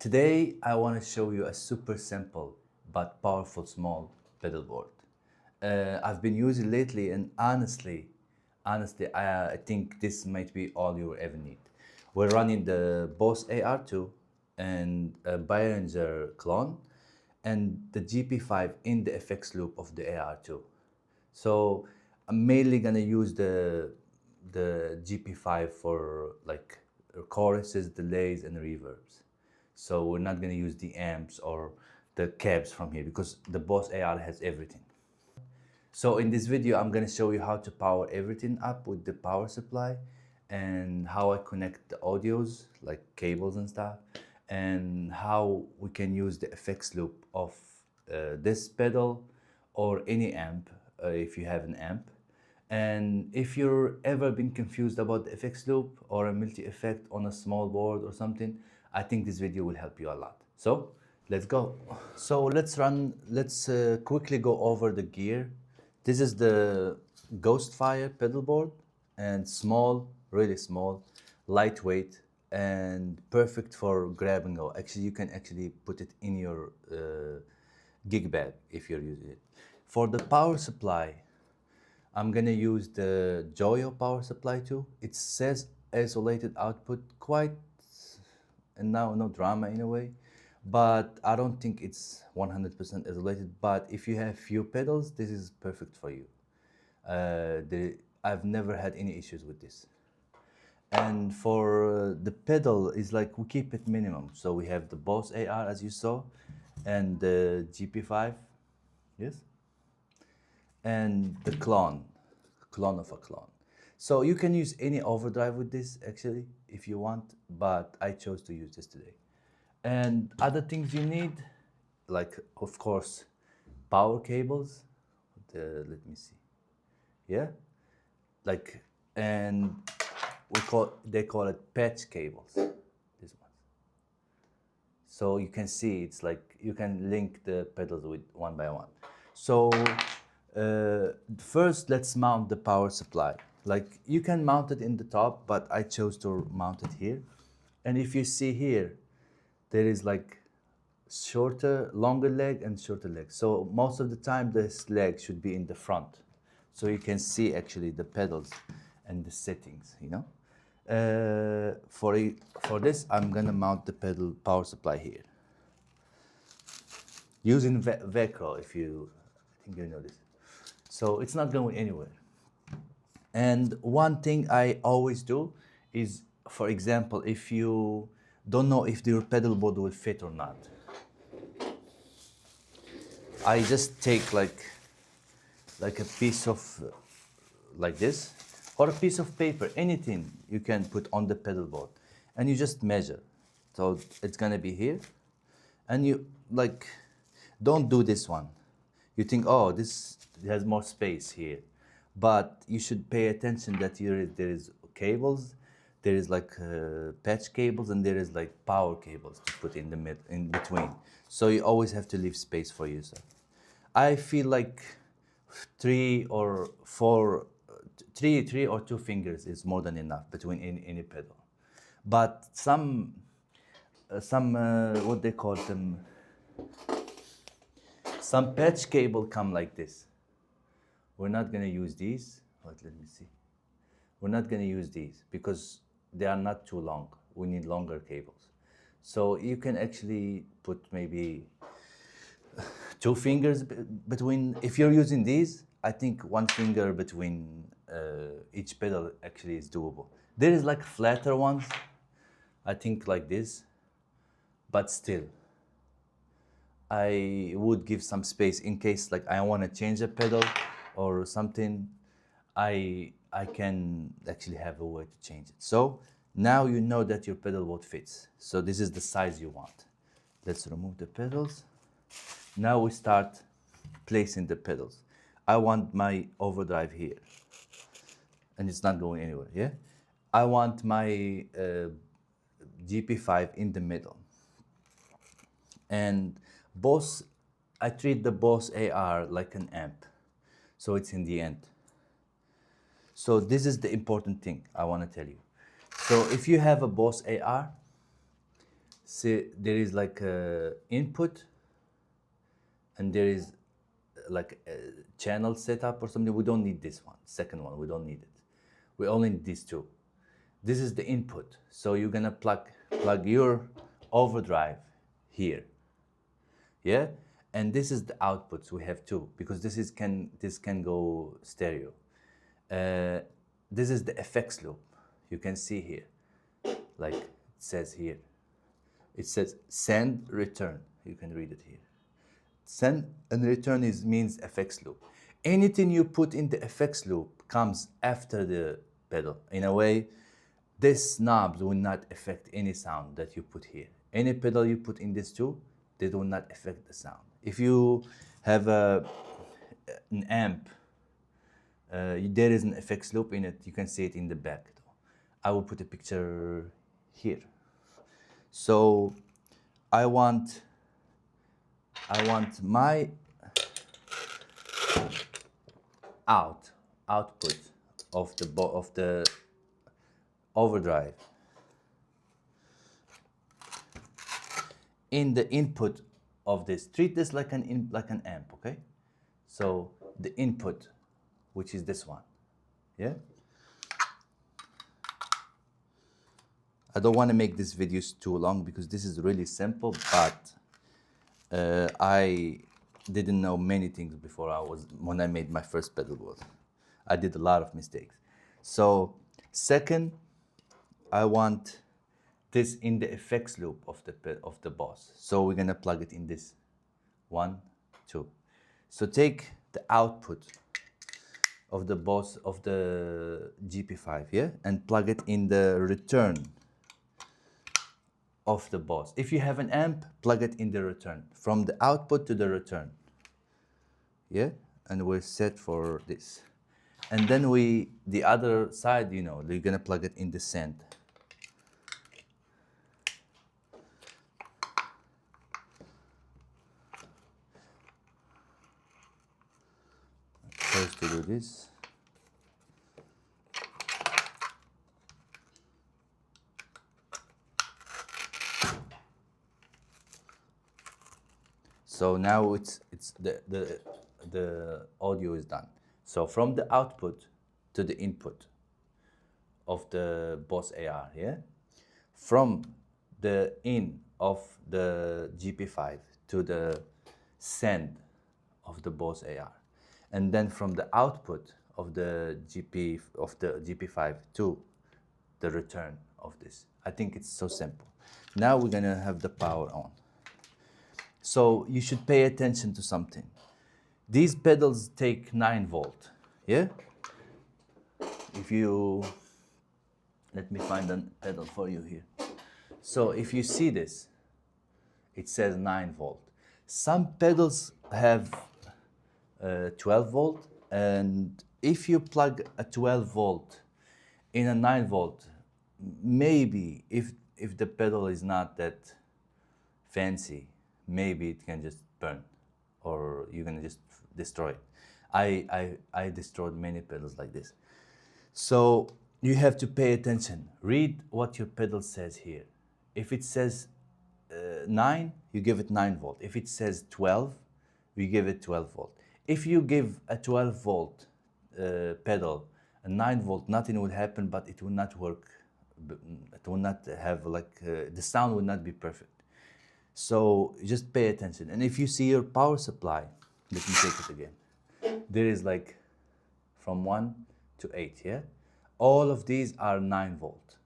Today I want to show you a super simple but powerful small pedal board. I've been using lately, and honestly, I think this might be all you ever need. We're running the Boss AR2 and a Behringer clone and the GP5 in the effects loop of the AR2. So I'm mainly gonna use the GP5 for like choruses, delays, and reverbs. So we're not gonna use the amps or the cabs from here because the Boss AR has everything. So in this video, I'm gonna show you how to power everything up with the power supply and how I connect the audios like cables and stuff, and how we can use the effects loop of this pedal or any amp if you have an amp. And if you're ever been confused about the effects loop or a multi-effect on a small board or something, I think this video will help you a lot. So let's go. So let's quickly go over the gear. This is the Ghostfire pedal board, and small, really small, lightweight, and perfect for grab and go. Actually, you can actually put it in your gig bag if you're using it. For the power supply, I'm gonna use the Joyo power supply too. It says isolated output, quite, and now no drama in a way, but I don't think it's 100% isolated. But if you have few pedals, this is perfect for you. I've never had any issues with this. And for the pedal is like we keep it minimum. So we have the Boss AR as you saw, and the GP5, yes, and the clone of a clone. So you can use any overdrive with this actually if you want, but I chose to use this today. And other things you need, like of course, power cables. Let me see. Yeah, like, and they call it patch cables. This one. So you can see it's like you can link the pedals with one by one. So first let's mount the power supply. Like you can mount it in the top, but I chose to mount it here. And if you see here, there is like longer leg and shorter leg. So most of the time this leg should be in the front. So you can see actually the pedals and the settings, you know. For this, I'm gonna mount the pedal power supply here. Using Velcro, I think you know this. So it's not going anywhere. And one thing I always do is, for example, if you don't know if your pedal board will fit or not, I just take like a piece of like this, or a piece of paper, anything you can put on the pedal board, and you just measure. So it's gonna be here, and you like don't do this one. You think, oh, this has more space here, but you should pay attention that there is cables, there is like patch cables, and there is like power cables to put in between. So you always have to leave space for yourself. I feel like three or two fingers is more than enough between any pedal. But some what they call them, some patch cable come like this. We're not gonna use these, but let me see. We're not gonna use these because they are not too long. We need longer cables. So you can actually put maybe two fingers between. If you're using these, I think one finger between each pedal actually is doable. There is like flatter ones, I think like this, but still, I would give some space in case like I want to change a pedal or something. I can actually have a way to change it. So now you know that your pedal board fits. So this is the size you want. Let's remove the pedals. Now we start placing the pedals. I want my overdrive here, and it's not going anywhere, yeah? I want my GP5 in the middle. And I treat the Boss AR like an amp, so it's in the end. So this is the important thing I want to tell you. So if you have a Boss AR, See, there is like a input, and there is like a channel setup or something. We don't need this one. Second one, we don't need it. We only need these two. This is the input. So you're gonna plug your overdrive here. Yeah? And this is the outputs. We have two because this can go stereo. This is the effects loop. You can see here, like it says here. It says send, return. You can read it here. Send and return means effects loop. Anything you put in the effects loop comes after the pedal. In a way, these knobs will not affect any sound that you put here. Any pedal you put in this too, they will not affect the sound. If you have an amp, there is an effects loop in it. You can see it in the back. I will put a picture here. So I want my output of the overdrive in the input of this. Treat this like an amp, okay? So the input, which is this one, yeah. I don't want to make these videos too long because this is really simple, but I didn't know many things before when I made my first pedalboard. I did a lot of mistakes. So second, I want this in the effects loop of the boss. So we're gonna plug it in this 1, 2. So take the output of the boss of the GP5, yeah, and plug it in the return of the boss. If you have an amp, plug it in the return, from the output to the return. Yeah, and we're set for this. And then the other side, you know, you're gonna plug it in the send. First to do this. So now it's the audio is done. So from the output to the input of the Boss AR, yeah? From the in of the GP5 to the send of the Boss AR. And then from the output of the GP5 to the return of this. I think it's so simple. Now we're gonna have the power on. So you should pay attention to something. These pedals take 9 volt, yeah? If you, let me find a pedal for you here. So if you see this, it says 9 volt. Some pedals have 12 volt, and if you plug a 12 volt in a 9 volt, maybe if the pedal is not that fancy, maybe it can just burn, or you're gonna just destroy it. I destroyed many pedals like this. So you have to pay attention. Read what your pedal says here. If it says 9, you give it 9 volt. If it says 12, you give it 12 volt. If you give a 12 volt pedal a 9 volt, nothing will happen, but it will not work. It will not have like, the sound will not be perfect. So just pay attention. And if you see your power supply, let me take it again. There is like from 1 to 8, yeah? All of these are 9 volt.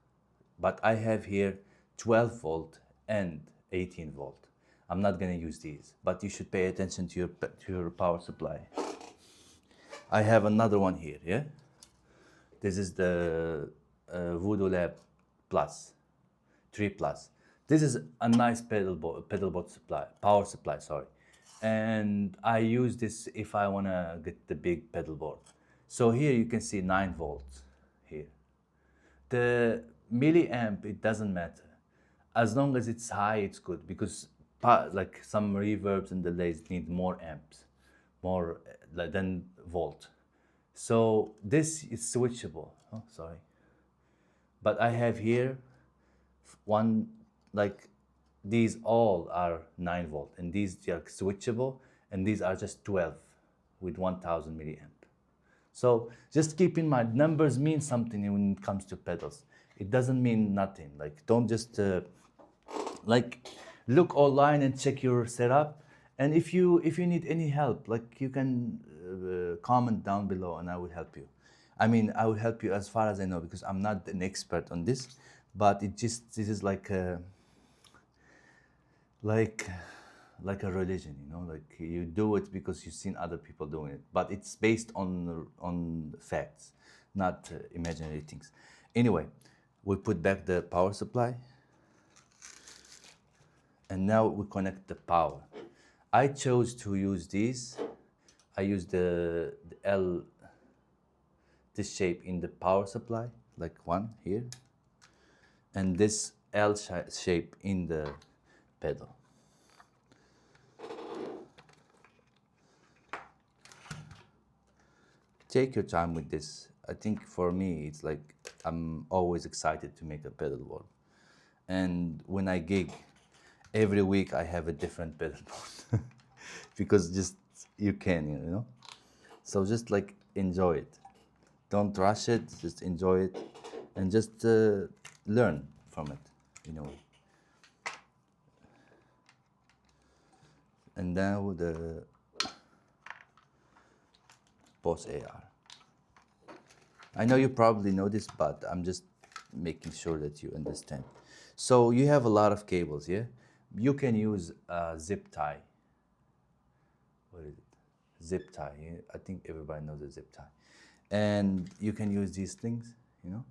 But I have here 12 volt and 18 volt. I'm not gonna use these, but you should pay attention to your power supply. I have another one here, yeah? This is the Voodoo Lab Plus, 3 Plus. This is a nice pedalboard supply, power supply, sorry. And I use this if I wanna get the big pedalboard. So here you can see 9 volts here. The milliamp, it doesn't matter. As long as it's high, it's good, because like some reverbs and delays need more amps, more than volt. So this is switchable. Oh, sorry. But I have here one like these all are 9 volt, and these are switchable, and these are just 12 with 1000 milliamp. So just keep in mind, numbers mean something when it comes to pedals. It doesn't mean nothing. Like, don't just like look online and check your setup. And if you need any help, like, you can comment down below, and I will help you. I mean, I will help you as far as I know, because I'm not an expert on this, but this is like a religion, you know, like you do it because you've seen other people doing it, but it's based on facts, not imaginary things. Anyway, we put back the power supply, and now we connect the power. I chose to use these. I use the L, this shape in the power supply, like one here, and this L shape in the pedal. Take your time with this. I think for me, it's like I'm always excited to make a pedal board. And when I gig, every week I have a different pedal board because just you can, you know. So just like enjoy it. Don't rush it, just enjoy it, and just learn from it, you know. And now the Boss AR. I know you probably know this, but I'm just making sure that you understand. So you have a lot of cables, yeah? You can use a zip tie. What is it? Zip tie. Yeah? I think everybody knows a zip tie. And you can use these things, you know?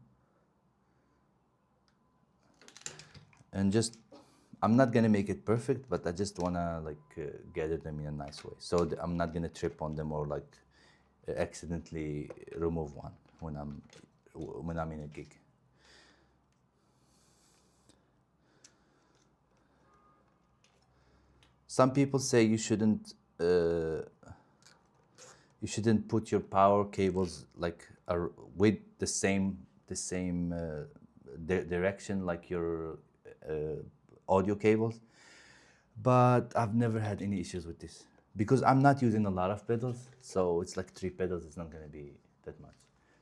And just, I'm not gonna make it perfect, but I just wanna like gather them in a nice way. So I'm not gonna trip on them or like accidentally remove one when I'm in a gig. Some people say you shouldn't put your power cables like with the same direction like your audio cables, but I've never had any issues with this because I'm not using a lot of pedals, so it's like 3 pedals, it's not going to be that much.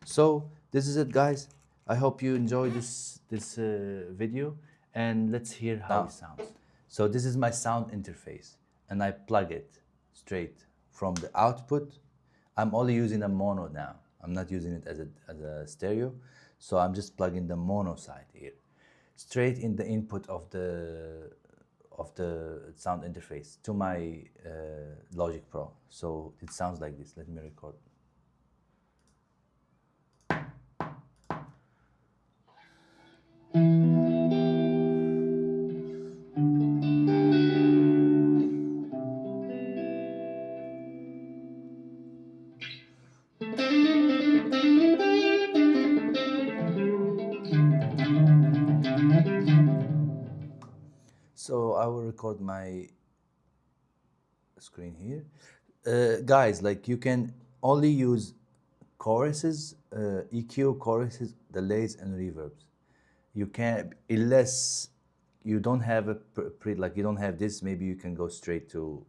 So this is it, guys. I hope you enjoy this video, and let's hear how it sounds. So this is my sound interface, and I plug it straight from the output. I'm only using a mono now. I'm not using it as a stereo, so I'm just plugging the mono side here, straight in the input of the sound interface to my Logic Pro. So it sounds like this. Let me record. So I will record my screen here. Guys, like you can only use choruses, EQ, choruses, delays, and reverbs. You can't, unless you don't have a like you don't have this, maybe you can go straight to,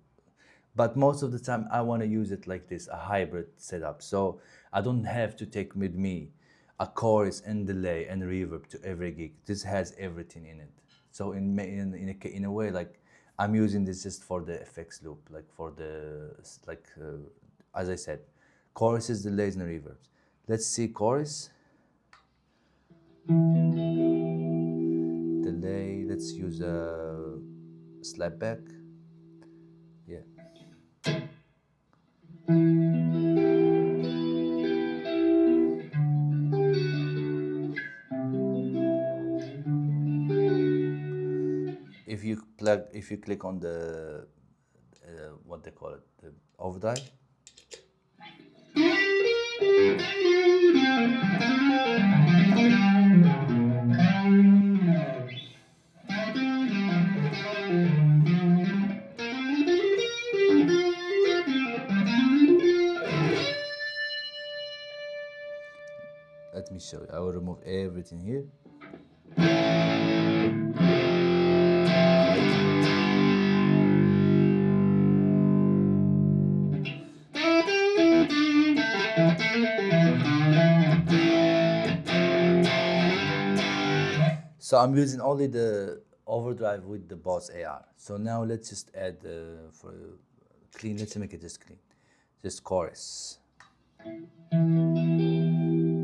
but most of the time I want to use it like this, a hybrid setup. So I don't have to take with me a chorus and delay and reverb to every gig. This has everything in it. So in a way, like I'm using this just for the effects loop, like for the as I said, choruses, delays, and reverbs. Let's see chorus. Delay. Let's use a slapback. Yeah. If you click on the what they call it, the overdrive. Let me show you. I will remove everything here. So I'm using only the overdrive with the Boss AR. So now let's just add for clean. Let's make it just clean, just chorus.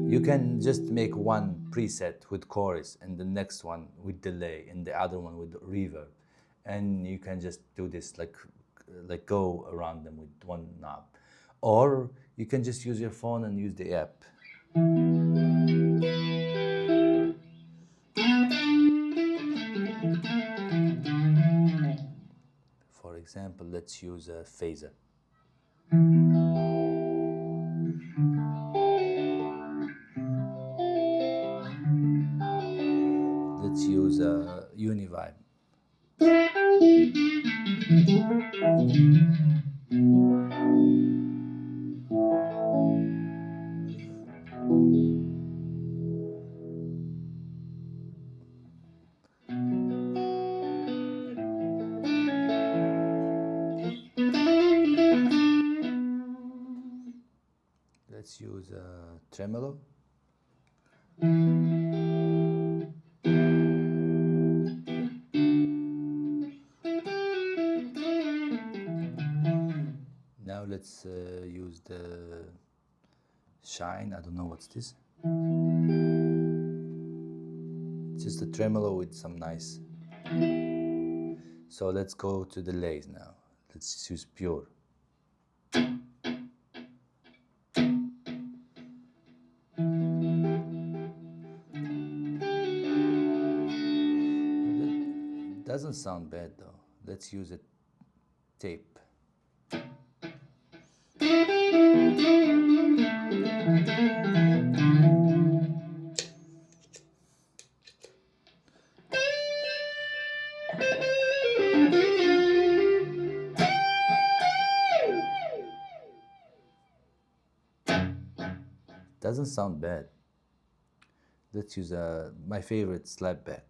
You can just make one preset with chorus and the next one with delay and the other one with reverb, and you can just do this like go around them with one knob, or you can just use your phone and use the app. For example, let's use a phaser. Let's use a Uni-Vibe. Let's use a tremolo. Now let's use the shine. I don't know what's this. It's just a tremolo with some nice. So let's go to delays now. Let's just use pure. Doesn't sound bad though. Let's use a tape. Doesn't sound bad. Let's use my favorite Slapback.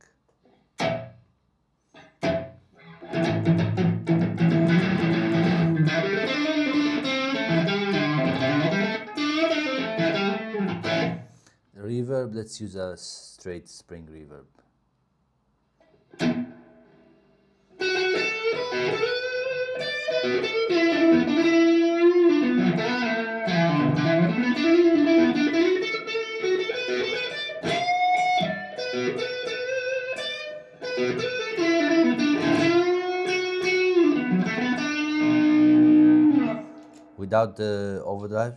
Reverb, let's use a straight spring reverb. Without the overdrive.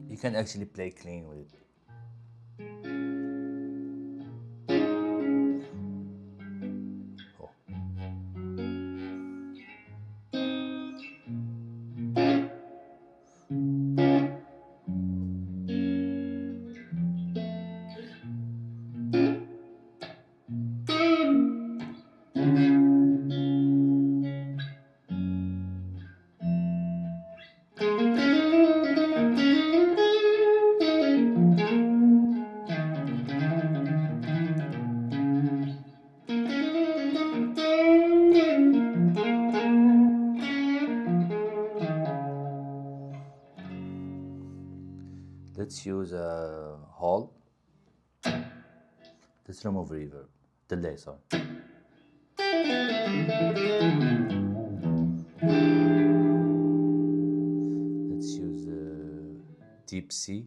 You can actually play clean with it. Oh. Let's use a hall. Let's remove reverb. Delay, sorry. Let's use deep C.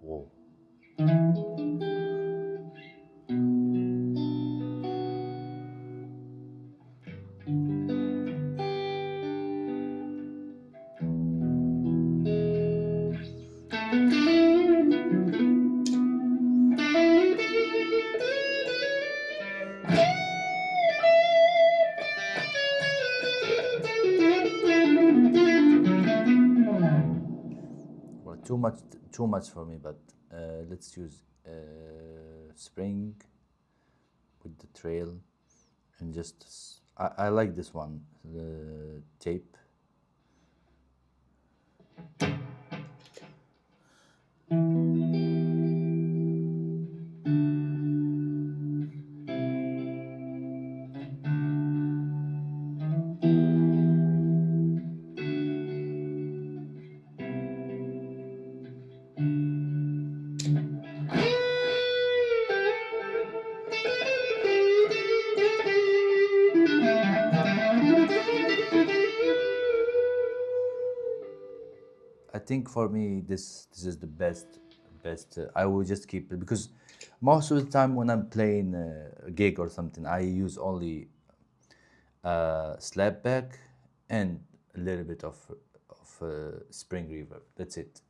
Whoa. Well, too much for me, but let's use spring with the trail, and just I like this one, the tape. I think for me this is the best. I will just keep it because most of the time when I'm playing a gig or something, I use only slapback and a little bit of spring reverb. That's it.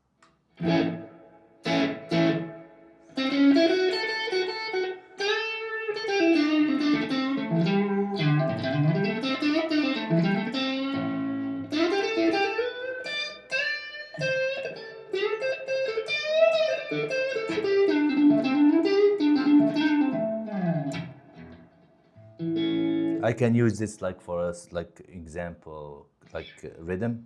I can use this like for us like example like rhythm.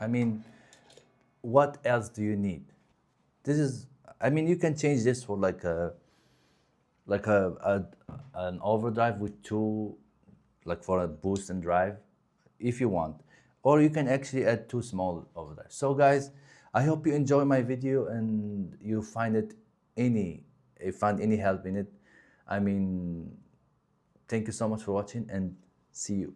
I mean, what else do you need? This is, I mean, you can change this for like an overdrive with two, like for a boost and drive, if you want, or you can actually add two small overdrives. So guys, I hope you enjoy my video and you find it you find any help in it. I mean, thank you so much for watching and see you.